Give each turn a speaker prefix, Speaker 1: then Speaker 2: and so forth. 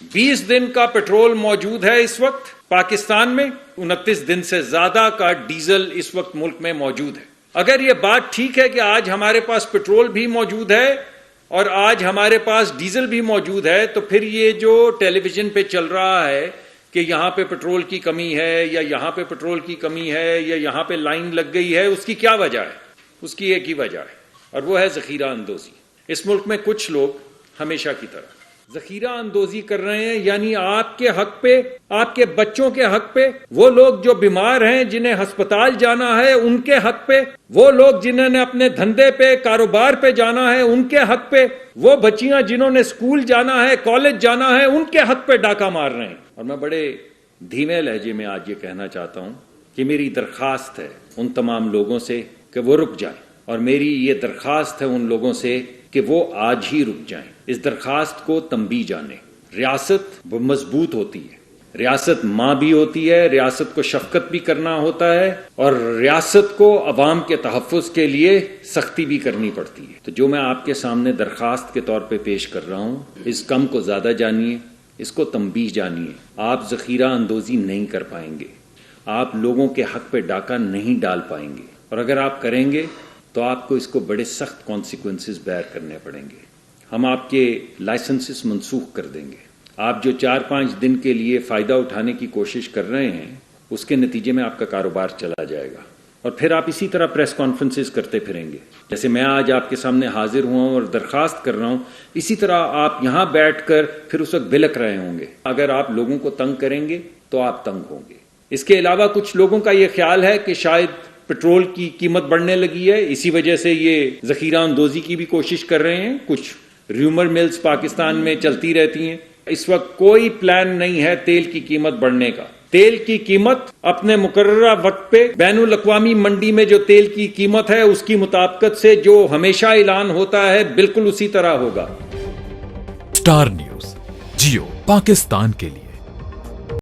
Speaker 1: 20 दिन کا पेट्रोल मौजूद है इस वक्त पाकिस्तान में, 29 दिन से ज्यादा का डीजल इस वक्त मुल्क में मौजूद है। अगर ये बात ठीक है कि आज हमारे पास पेट्रोल भी मौजूद है और आज हमारे पास डीजल भी मौजूद है, तो फिर ये जो टेलीविजन पे चल रहा है कि यहाँ पे पेट्रोल की कमी है या यहाँ पे पेट्रोल की कमी है या यहाँ पे लाइन लग गई है, उसकी क्या वजह है? उसकी एक ही वजह है और वो है ज़ख़ीरा अंदोज़ी। इस मुल्क में कुछ लोग हमेशा की तरह ज़ख़ीरा अंदोज़ी कर रहे हैं, यानी आपके हक पे, आपके बच्चों के हक पे, वो लोग जो बीमार हैं, जिन्हें अस्पताल जाना है उनके हक पे, वो लोग जिन्होंने अपने धंधे पे, कारोबार पे जाना है उनके हक पे, वो बच्चियां जिन्होंने स्कूल जाना है, कॉलेज जाना है, उनके हक पे डाका मार रहे हैं। और मैं बड़े धीमे लहजे में आज ये कहना चाहता हूं कि मेरी दरख्वास्त है उन तमाम लोगों से कि वो रुक जाएं, और मेरी ये दरख्वास्त है उन लोगों से कि वो आज ही रुक जाएं। इस दरख्वास्त को तंबी जाने। रियासत मजबूत होती है, रियासत माँ भी होती है, रियासत को शफकत भी करना होता है और रियासत को अवाम के तहफ़्फ़ुज़ के लिए सख्ती भी करनी पड़ती है। तो जो मैं आपके सामने दरख्वास्त के तौर पे पेश कर रहा हूँ, इस कम को ज़्यादा जानिए, इसको तंबीह जानिए। आप ज़ख़ीरा अंदोज़ी नहीं कर पाएंगे, आप लोगों के हक पे डाका नहीं डाल पाएंगे, और अगर आप करेंगे तो आपको इसको बड़े सख्त कॉन्सिक्वेंसेस बेयर करने पड़ेंगे। हम आपके लाइसेंसेस मनसूख कर देंगे। आप जो 4-5 दिन के लिए फ़ायदा उठाने की कोशिश कर रहे हैं, उसके नतीजे में आपका कारोबार चला जाएगा और फिर आप इसी तरह प्रेस कॉन्फ्रेंसेस करते फिरेंगे। जैसे मैं आज आपके सामने हाजिर हुआ हूँ और दरख्वास्त कर रहा हूँ, इसी तरह आप यहाँ बैठकर फिर उस वक्त बिलक रहे होंगे। अगर आप लोगों को तंग करेंगे तो आप तंग होंगे। इसके अलावा कुछ लोगों का ये ख्याल है कि शायद पेट्रोल की कीमत बढ़ने लगी है, इसी वजह से ये ज़ख़ीरा अंदोज़ी की भी कोशिश कर रहे हैं। कुछ र्यूमर मिल्स पाकिस्तान में चलती रहती हैं। इस वक्त कोई प्लान नहीं है तेल की कीमत बढ़ने का। तेल की कीमत अपने मुकर्ररा वक्त पे बैनुल अक़वामी मंडी में जो तेल की कीमत है उसकी मुताबिकत से जो हमेशा ऐलान होता है बिल्कुल उसी तरह होगा।
Speaker 2: स्टार न्यूज़, जियो पाकिस्तान के लिए।